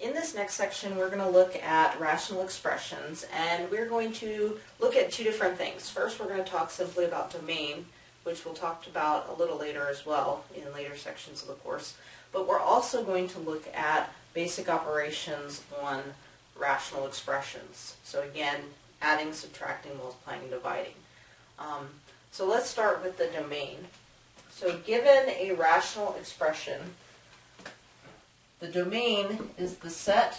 In this next section, we're going to look at rational expressions, and we're going to look at two different things. First, we're going to talk simply about domain, which we'll talk about a little later as well in later sections of the course. But we're also going to look at basic operations on rational expressions. So again, adding, subtracting, multiplying, and dividing. So let's start with the domain. So given a rational expression, the domain is the set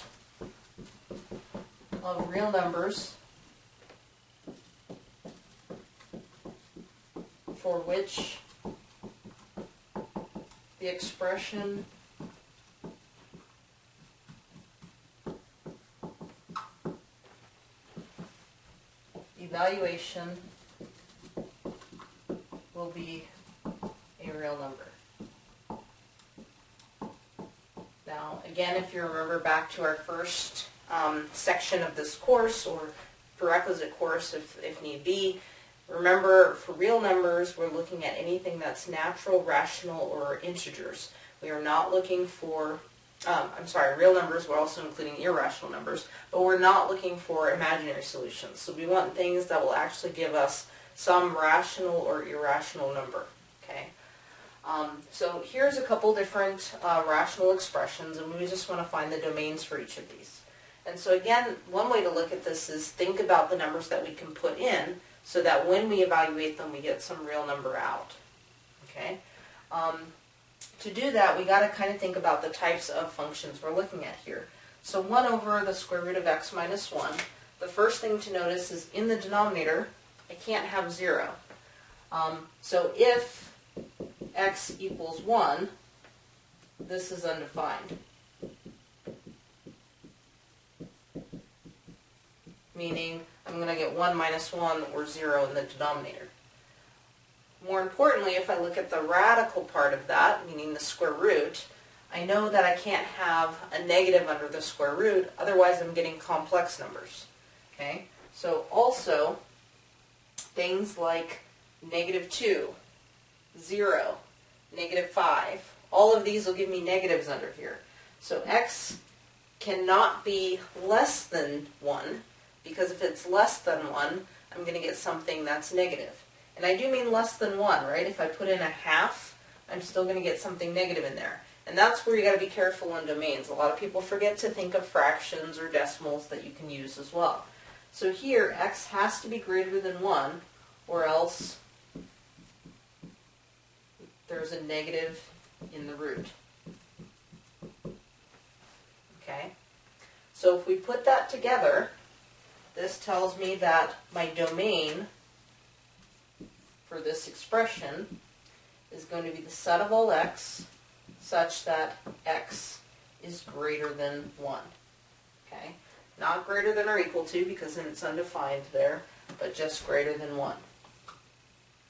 of real numbers for which the expression evaluation will be a real number. Now, again, if you remember back to our first section of this course, or prerequisite course if need be, remember for real numbers, we're looking at anything that's natural, rational, or integers. We are not looking for, real numbers, we're also including irrational numbers, but we're not looking for imaginary solutions. So we want things that will actually give us some rational or irrational number, okay? So here's a couple different rational expressions, and we just want to find the domains for each of these. And so again, one way to look at this is think about the numbers that we can put in so that when we evaluate them, we get some real number out. Okay? To do that, we got to kind of think about the types of functions we're looking at here. So 1 over the square root of x minus 1. The first thing to notice is in the denominator, I can't have 0. So if x equals 1, this is undefined. Meaning I'm going to get 1 minus 1 or 0 in the denominator. More importantly, if I look at the radical part of that, meaning the square root, I know that I can't have a negative under the square root, otherwise I'm getting complex numbers. Okay? So also, things like -2, 0, -5, all of these will give me negatives under here. So x cannot be less than 1, because if it's less than 1, I'm going to get something that's negative. And I do mean less than 1, right? If I put in a half, I'm still going to get something negative in there. And that's where you got to be careful on domains. A lot of people forget to think of fractions or decimals that you can use as well. So here, x has to be greater than 1, or else there's a negative in the root. Okay? So if we put that together, this tells me that my domain for this expression is going to be the set of all x such that x is greater than 1. Okay? Not greater than or equal to, because then it's undefined there, but just greater than 1.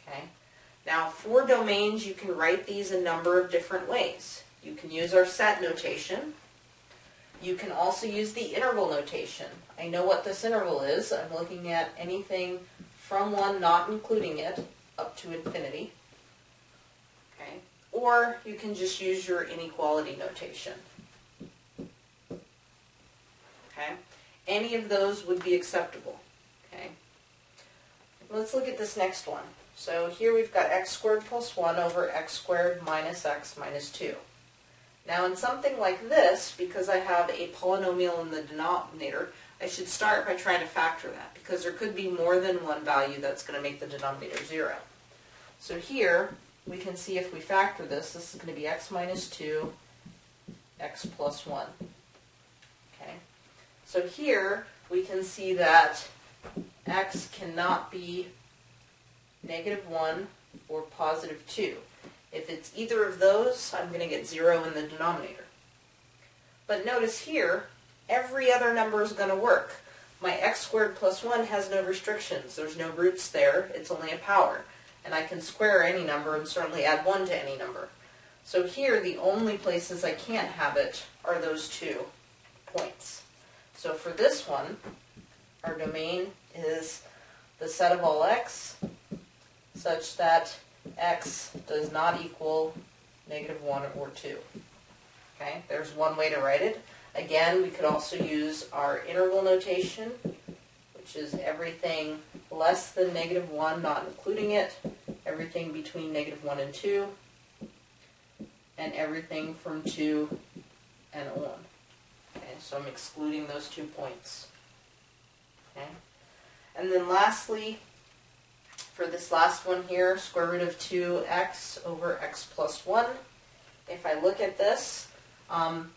Okay? Now, for domains, you can write these a number of different ways. You can use our set notation. You can also use the interval notation. I know what this interval is. I'm looking at anything from 1, not including it, up to infinity. Okay? Or you can just use your inequality notation. Okay? Any of those would be acceptable. Okay? Let's look at this next one. So here we've got x squared plus 1 over x squared minus x minus 2. Now in something like this, because I have a polynomial in the denominator, I should start by trying to factor that, because there could be more than one value that's going to make the denominator 0. So here, we can see if we factor this, this is going to be x minus 2, x plus 1. Okay? So here, we can see that x cannot be -1 or +2. If it's either of those, I'm going to get 0 in the denominator. But notice here, every other number is going to work. My x squared plus 1 has no restrictions. There's no roots there. It's only a power. And I can square any number and certainly add 1 to any number. So here, the only places I can't have it are those 2 points. So for this one, our domain is the set of all x such that x does not equal -1 or 2. Okay, there's one way to write it. Again, we could also use our interval notation, which is everything less than -1, not including it, everything between -1 and 2, and everything from 2 and on. Okay, so I'm excluding those 2 points. Okay, and then lastly, for this last one here, square root of 2x over x plus 1. If I look at this,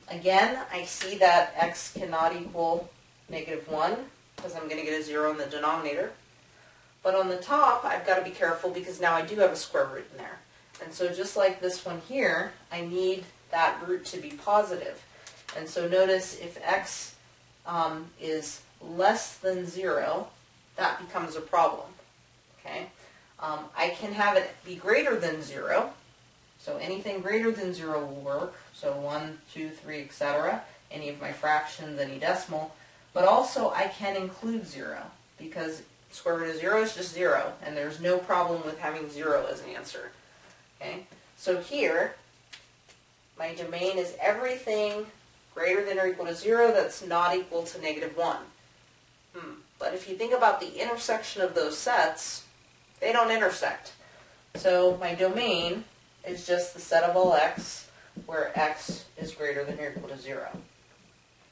again, I see that x cannot equal -1 because I'm going to get a 0 in the denominator. But on the top, I've got to be careful because now I do have a square root in there. And so just like this one here, I need that root to be positive. And so notice if x is less than 0, that becomes a problem. Okay, I can have it be greater than 0, so anything greater than 0 will work, so 1, 2, 3, etc., any of my fractions, any decimal, but also I can include 0, because square root of 0 is just 0, and there's no problem with having 0 as an answer. Okay, so here, my domain is everything greater than or equal to 0 that's not equal to -1. But if you think about the intersection of those sets, they don't intersect. So my domain is just the set of all x where x is greater than or equal to 0.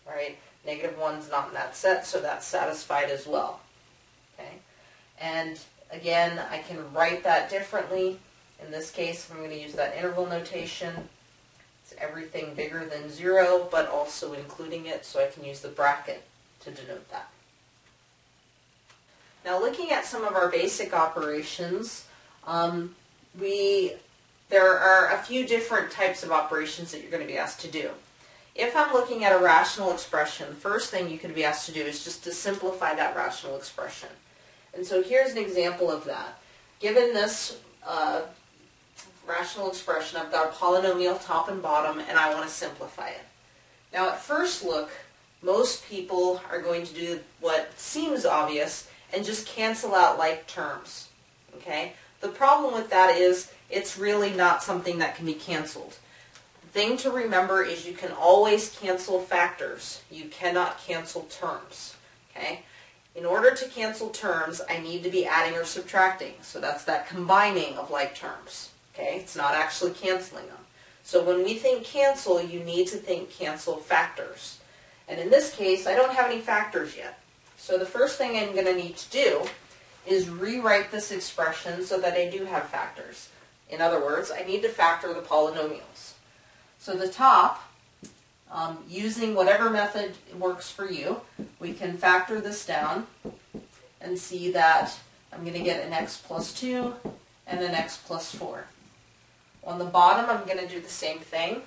Right? -1's not in that set, so that's satisfied as well. Okay? And again, I can write that differently. In this case, I'm going to use that interval notation. It's everything bigger than 0, but also including it, so I can use the bracket to denote that. Now, looking at some of our basic operations, there are a few different types of operations that you're going to be asked to do. If I'm looking at a rational expression, the first thing you could be asked to do is just to simplify that rational expression. And so here's an example of that. Given this rational expression, I've got a polynomial top and bottom, and I want to simplify it. Now, at first look, most people are going to do what seems obvious and just cancel out like terms. Okay? The problem with that is it's really not something that can be canceled. The thing to remember is you can always cancel factors. You cannot cancel terms. Okay? In order to cancel terms, I need to be adding or subtracting. So that's that combining of like terms. Okay? It's not actually canceling them. So when we think cancel, you need to think cancel factors. And in this case, I don't have any factors yet. So the first thing I'm going to need to do is rewrite this expression so that I do have factors. In other words, I need to factor the polynomials. So the top, using whatever method works for you, we can factor this down and see that I'm going to get an x plus 2 and an x plus 4. On the bottom, I'm going to do the same thing.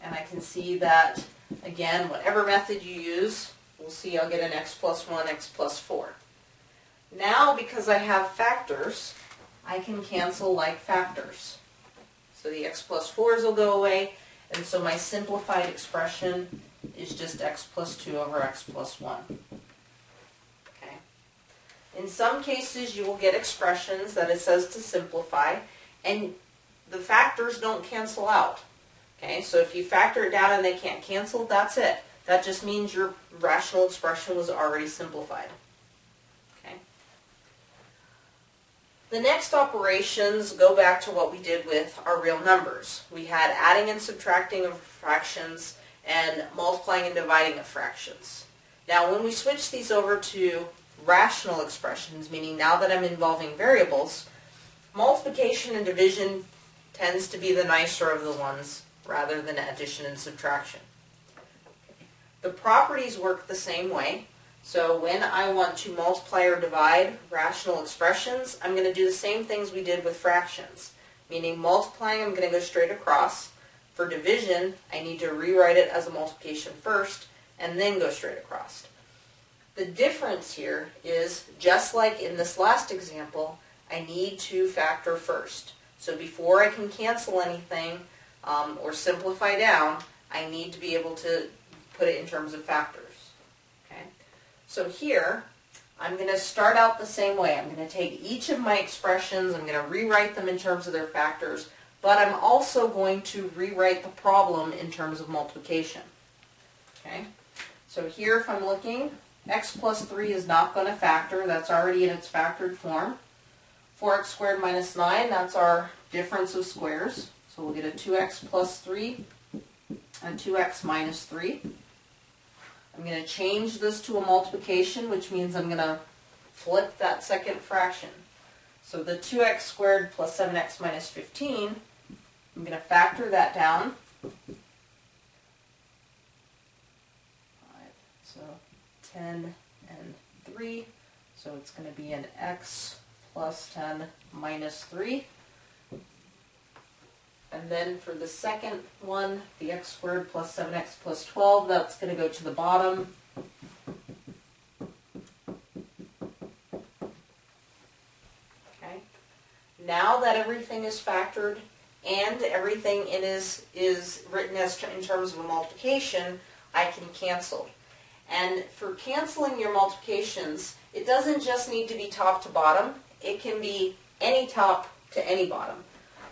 And I can see that, again, whatever method you use, we'll see I'll get an x plus 1, x plus 4. Now, because I have factors, I can cancel like factors. So the x plus 4's will go away, and so my simplified expression is just x plus 2 over x plus 1. Okay. In some cases, you will get expressions that it says to simplify, and the factors don't cancel out. Okay, so if you factor it down and they can't cancel, that's it. That just means your rational expression was already simplified. Okay. The next operations go back to what we did with our real numbers. We had adding and subtracting of fractions and multiplying and dividing of fractions. Now when we switch these over to rational expressions, meaning now that I'm involving variables, multiplication and division tends to be the nicer of the ones rather than addition and subtraction. The properties work the same way. So when I want to multiply or divide rational expressions, I'm going to do the same things we did with fractions. Meaning multiplying, I'm going to go straight across. For division, I need to rewrite it as a multiplication first, and then go straight across. The difference here is, just like in this last example, I need to factor first. So before I can cancel anything, or simplify down, I need to be able to put it in terms of factors. Okay? So here, I'm going to start out the same way. I'm going to take each of my expressions, I'm going to rewrite them in terms of their factors, but I'm also going to rewrite the problem in terms of multiplication. Okay? So here if I'm looking, x plus 3 is not going to factor. That's already in its factored form. 4x squared minus 9, that's our difference of squares. So we'll get a 2x plus 3 and 2x minus 3. I'm going to change this to a multiplication, which means I'm going to flip that second fraction. So the 2x squared plus 7x minus 15, I'm going to factor that down. So 10 and 3, so it's going to be an x plus 10 minus 3. And then for the second one, the x squared plus 7x plus 12, that's going to go to the bottom. Okay. Now that everything is factored and everything is written as in terms of a multiplication, I can cancel. And for canceling your multiplications, it doesn't just need to be top to bottom. It can be any top to any bottom.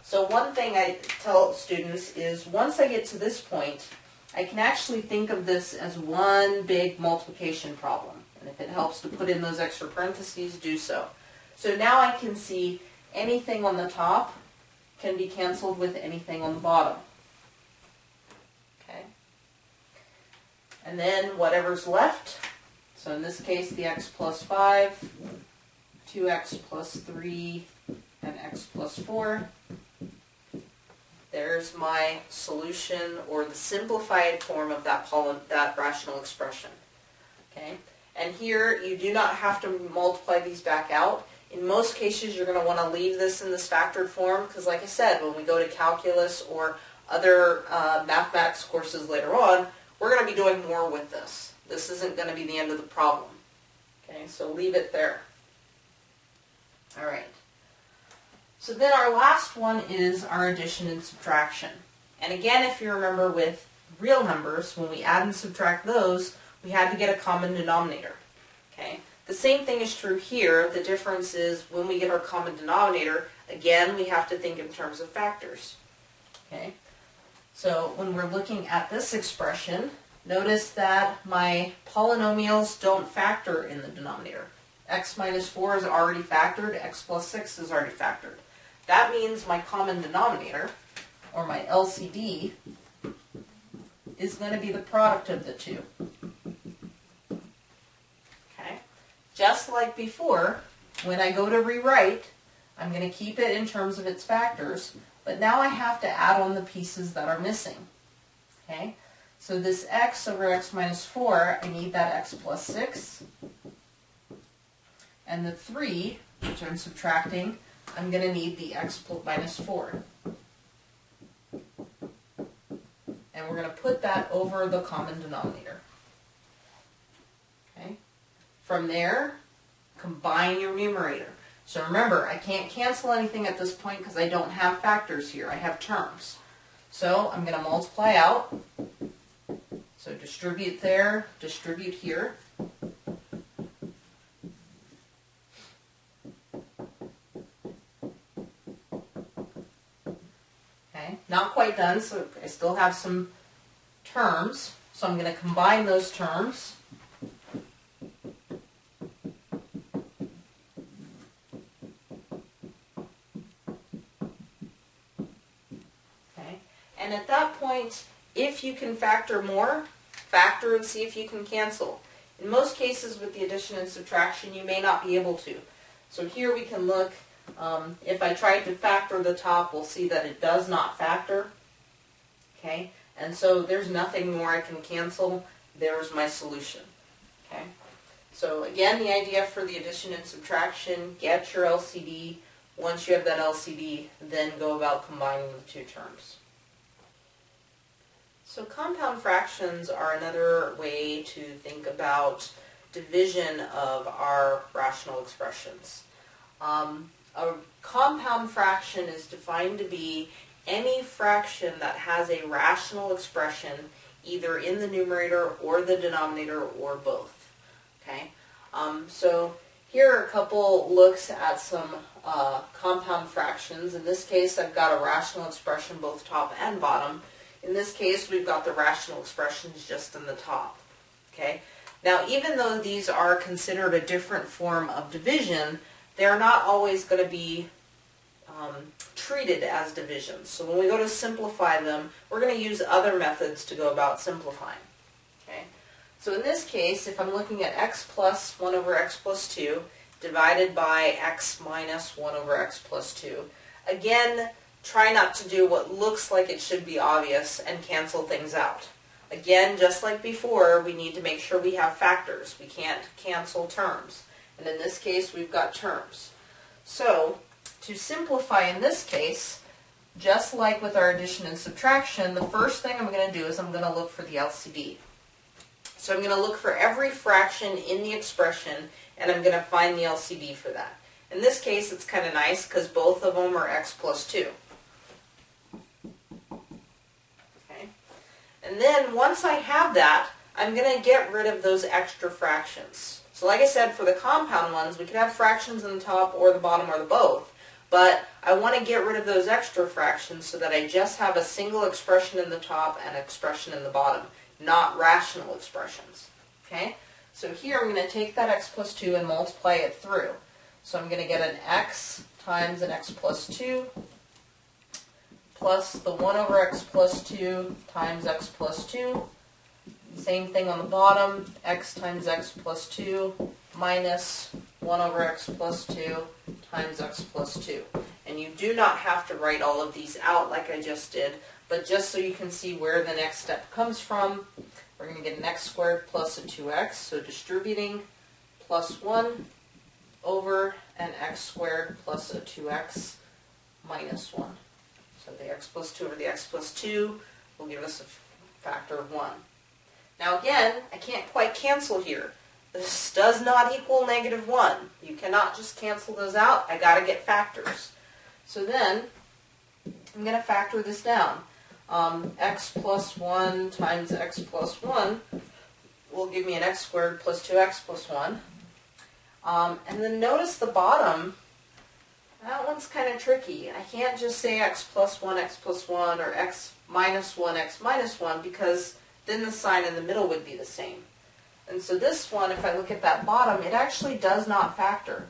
So one thing I tell students is once I get to this point, I can actually think of this as one big multiplication problem. And if it helps to put in those extra parentheses, do so. So now I can see anything on the top can be canceled with anything on the bottom. Okay. And then whatever's left, so in this case the x plus 5, 2x plus 3, and x plus 4. There's my solution, or the simplified form of that rational expression. Okay? And here you do not have to multiply these back out. In most cases you're going to want to leave this in this factored form because, like I said, when we go to calculus or other mathematics courses later on, we're going to be doing more with this. This isn't going to be the end of the problem. Okay, so leave it there. All right. So then our last one is our addition and subtraction. And again, if you remember with real numbers, when we add and subtract those, we had to get a common denominator. Okay? The same thing is true here. The difference is when we get our common denominator, again, we have to think in terms of factors. Okay? So when we're looking at this expression, notice that my polynomials don't factor in the denominator. X minus 4 is already factored, x plus 6 is already factored. That means my common denominator, or my LCD, is going to be the product of the two. Okay? Just like before, when I go to rewrite, I'm going to keep it in terms of its factors, but now I have to add on the pieces that are missing. Okay? So this x over x minus 4, I need that x plus 6. And the 3, which I'm subtracting, I'm going to need the x minus 4. And we're going to put that over the common denominator. Okay? From there, combine your numerator. So remember, I can't cancel anything at this point because I don't have factors here. I have terms. So I'm going to multiply out. So distribute there, distribute here. Not quite done, so I still have some terms. So I'm going to combine those terms. Okay. And at that point, if you can factor more, factor and see if you can cancel. In most cases with the addition and subtraction, you may not be able to. So here we can look. If I tried to factor the top, we'll see that it does not factor. Okay, and so there's nothing more I can cancel. There's my solution. Okay, so again, the idea for the addition and subtraction, get your LCD. Once you have that LCD, then go about combining the two terms. So compound fractions are another way to think about division of our rational expressions. A compound fraction is defined to be any fraction that has a rational expression either in the numerator or the denominator or both. Okay, so here are a couple looks at some compound fractions. In this case, I've got a rational expression both top and bottom. In this case, we've got the rational expressions just in the top. Okay? Now, even though these are considered a different form of division, they're not always going to be treated as divisions. So when we go to simplify them, we're going to use other methods to go about simplifying. Okay? So in this case, if I'm looking at x plus 1 over x plus 2 divided by x minus 1 over x plus 2, again, try not to do what looks like it should be obvious and cancel things out. Again, just like before, we need to make sure we have factors. We can't cancel terms. And in this case, we've got terms. So, to simplify in this case, just like with our addition and subtraction, the first thing I'm going to do is I'm going to look for the LCD. So I'm going to look for every fraction in the expression, and I'm going to find the LCD for that. In this case, it's kind of nice because both of them are x plus 2. Okay. And then once I have that, I'm going to get rid of those extra fractions. So like I said, for the compound ones, we could have fractions in the top or the bottom or the both. But I want to get rid of those extra fractions so that I just have a single expression in the top and an expression in the bottom, not rational expressions. Okay? So here I'm going to take that x plus 2 and multiply it through. So I'm going to get an x times an x plus 2 plus the 1 over x plus 2 times x plus 2. Same thing on the bottom, x times x plus 2 minus 1 over x plus 2 times x plus 2. And you do not have to write all of these out like I just did, but just so you can see where the next step comes from, we're going to get an x squared plus a 2x, so distributing plus 1 over an x squared plus a 2x minus 1. So the x plus 2 over the x plus 2 will give us a factor of 1. Now again, I can't quite cancel here. This does not equal negative 1. You cannot just cancel those out. I got to get factors. So then, I'm going to factor this down. X plus 1 times x plus 1 will give me an x squared plus 2x plus 1. And then notice the bottom. That one's kind of tricky. I can't just say x plus 1 or x minus 1 because then the sign in the middle would be the same. And so this one, if I look at that bottom, it actually does not factor.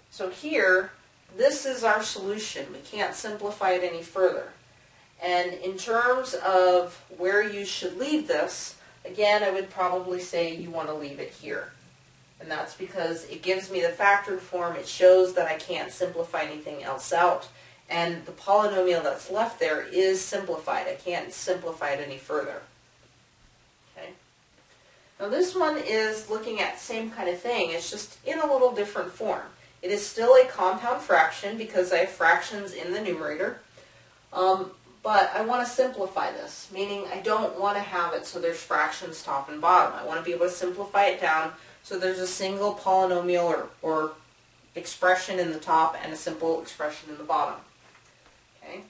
So here, this is our solution. We can't simplify it any further. And in terms of where you should leave this, again, I would probably say you want to leave it here. And that's because it gives me the factored form. It shows that I can't simplify anything else out. And the polynomial that's left there is simplified. I can't simplify it any further. Okay. Now this one is looking at the same kind of thing. It's just in a little different form. It is still a compound fraction because I have fractions in the numerator. But I want to simplify this, meaning I don't want to have it so there's fractions top and bottom. I want to be able to simplify it down so there's a single polynomial or expression in the top and a simple expression in the bottom. Okay.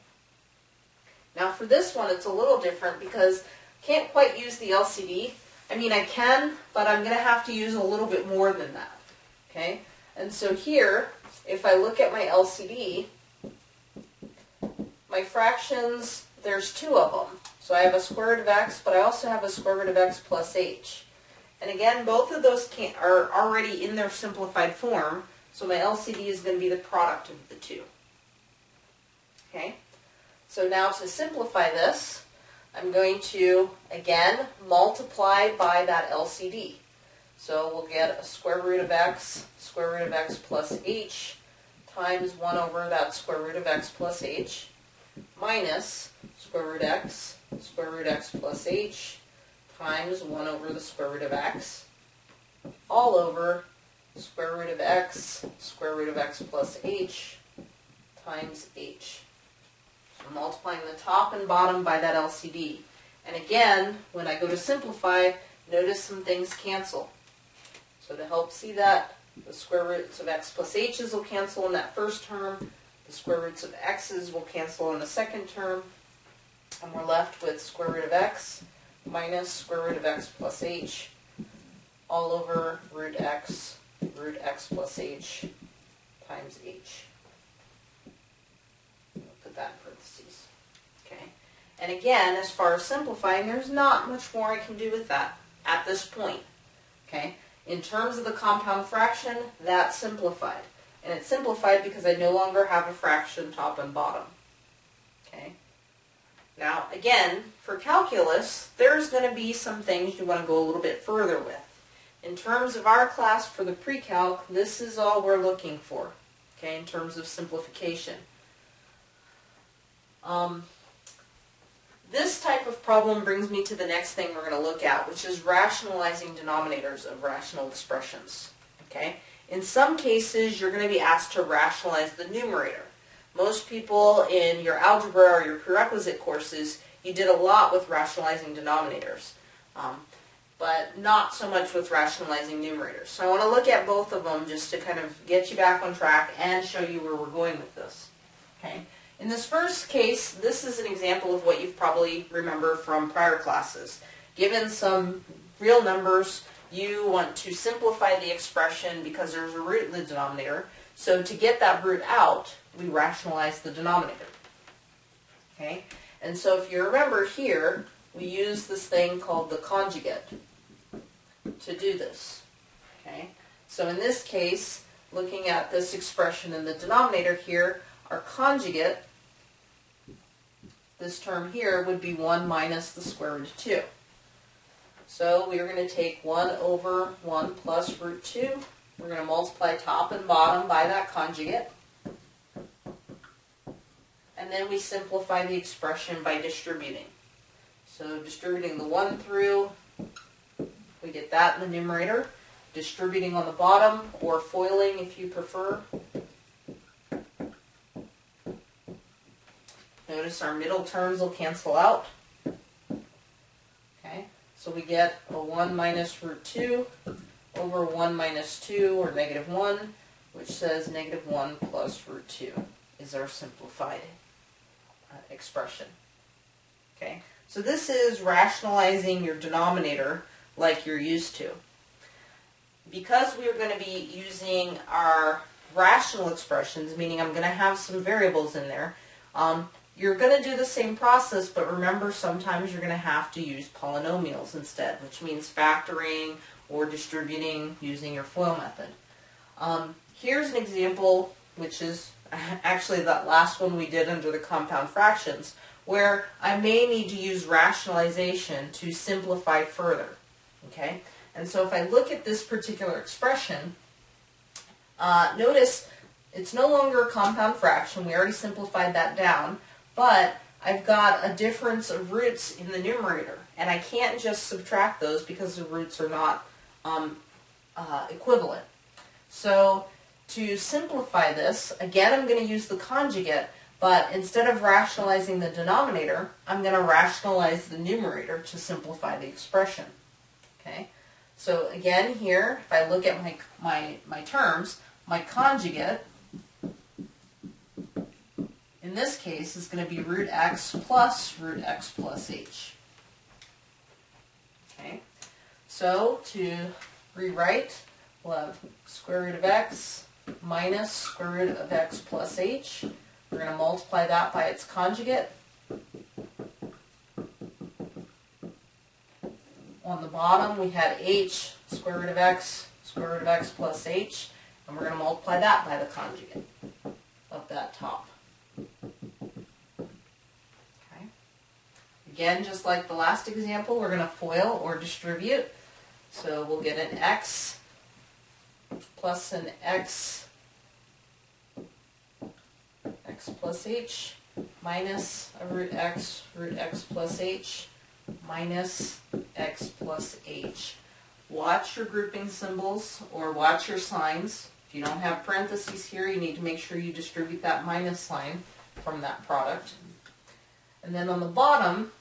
Now for this one, it's a little different because I can't quite use the LCD. I mean, I can, but I'm going to have to use a little bit more than that. Okay. And so here, if I look at my LCD, my fractions, there's two of them. So I have a square root of x, but I also have a square root of x plus h. And again, both of those are already in their simplified form, so my LCD is going to be the product of the two. Okay? So now to simplify this, I'm going to, again, multiply by that LCD. So we'll get a square root of x plus h times 1 over that square root of x plus h minus square root x plus h times 1 over the square root of x all over square root of x plus h times h. So multiplying the top and bottom by that LCD. And again, when I go to simplify, notice some things cancel. So to help see that, the square roots of x plus h's will cancel in that first term. The square roots of x's will cancel in the second term. And we're left with square root of x minus square root of x plus h all over root x plus h times h. I'll put that in parentheses. Okay. And again, as far as simplifying, there's not much more I can do with that at this point. Okay. In terms of the compound fraction, that's simplified. And it's simplified because I no longer have a fraction top and bottom. Okay. Now, again, for calculus, there's going to be some things you want to go a little bit further with. In terms of our class for the pre-calc, this is all we're looking for, okay, in terms of simplification. This type of problem brings me to the next thing we're going to look at, which is rationalizing denominators of rational expressions. Okay? In some cases, you're going to be asked to rationalize the numerator. Most people in your algebra or your prerequisite courses, you did a lot with rationalizing denominators, but not so much with rationalizing numerators. So I want to look at both of them just to kind of get you back on track and show you where we're going with this. Okay? In this first case, this is an example of what you've probably remember from prior classes. Given some real numbers, you want to simplify the expression because there's a root in the denominator. So to get that root out, we rationalize the denominator. Okay? And so if you remember here, we use this thing called the conjugate to do this. Okay? So in this case, looking at this expression in the denominator here, our conjugate, this term here, would be 1 minus the square root of 2. So we are going to take 1 over 1 plus root 2. We're going to multiply top and bottom by that conjugate. And then we simplify the expression by distributing. So distributing the 1 through, we get that in the numerator. Distributing on the bottom, or foiling if you prefer. Notice our middle terms will cancel out. Okay, so we get a 1 minus root 2 over 1 minus 2, or negative 1, which says negative 1 plus root 2 is our simplified expression. Okay, so this is rationalizing your denominator like you're used to. Because we are going to be using our rational expressions, meaning I'm going to have some variables in there, you're going to do the same process, but remember sometimes you're going to have to use polynomials instead, which means factoring or distributing using your FOIL method. Here's an example, which is actually that last one we did under the compound fractions, where I may need to use rationalization to simplify further. Okay? And so if I look at this particular expression, notice it's no longer a compound fraction. We already simplified that down. But I've got a difference of roots in the numerator, and I can't just subtract those because the roots are not equivalent. So to simplify this, again I'm going to use the conjugate, but instead of rationalizing the denominator, I'm going to rationalize the numerator to simplify the expression. Okay? So again here, if I look at my terms, my conjugate in this case is going to be root x plus h. Okay, so to rewrite, we'll have square root of x minus square root of x plus h. We're going to multiply that by its conjugate. On the bottom we had h, square root of x plus h, and we're going to multiply that by the conjugate of that top. Okay. Again, just like the last example, we're going to FOIL or distribute. So we'll get an x plus an x plus h minus a root x plus h minus x plus h. Watch your grouping symbols or watch your signs. If you don't have parentheses here, you need to make sure you distribute that minus sign from that product. And then on the bottom,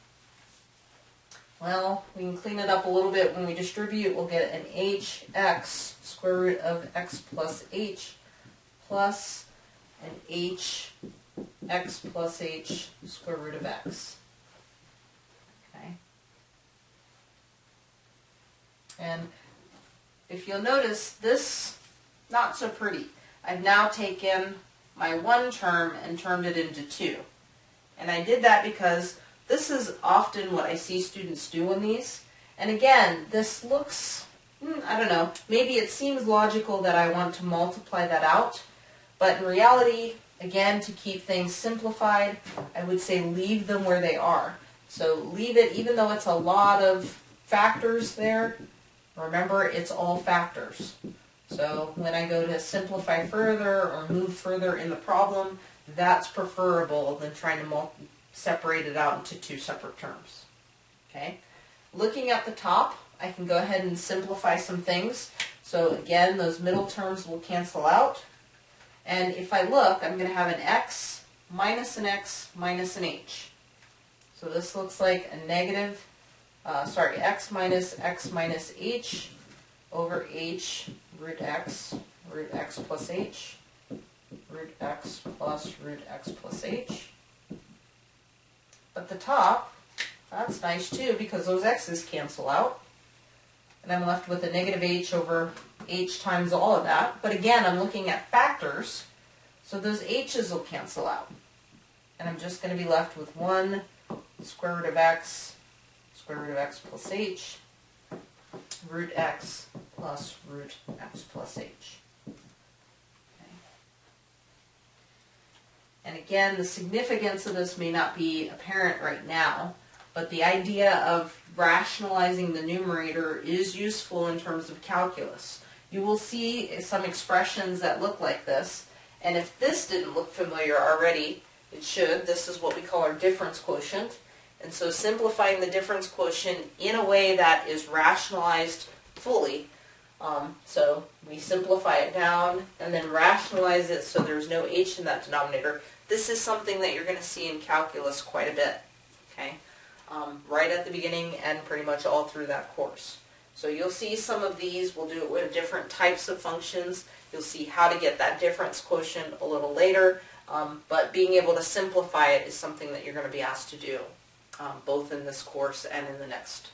well, we can clean it up a little bit. When we distribute, we'll get an hx square root of x plus h plus an h x plus h square root of x. Okay. And if you'll notice, this, not so pretty. I've now taken my one term and turned it into 2. And I did that because this is often what I see students do in these. And again, this looks, I don't know, maybe it seems logical that I want to multiply that out, but in reality, again, to keep things simplified, I would say leave them where they are. So leave it, even though it's a lot of factors there, remember it's all factors. So when I go to simplify further or move further in the problem, that's preferable than trying to separate it out into 2 separate terms. Okay? Looking at the top, I can go ahead and simplify some things. So again, those middle terms will cancel out. And if I look, I'm going to have an x minus an x minus an h. So this looks like a negative, x minus h over h root x plus h, root x plus root x plus h. But the top, that's nice too because those x's cancel out. And I'm left with a negative h over h times all of that. But again, I'm looking at factors, so those h's will cancel out. And I'm just going to be left with 1 square root of x plus h, root x plus root x plus h. Okay. And again, the significance of this may not be apparent right now, but the idea of rationalizing the numerator is useful in terms of calculus. You will see some expressions that look like this, and if this didn't look familiar already, it should. This is what we call our difference quotient. And so simplifying the difference quotient in a way that is rationalized fully. So we simplify it down and then rationalize it so there's no h in that denominator. This is something that you're going to see in calculus quite a bit. Okay? Right at the beginning and pretty much all through that course. So you'll see some of these. We'll do it with different types of functions. You'll see how to get that difference quotient a little later. But being able to simplify it is something that you're going to be asked to do, both in this course and in the next.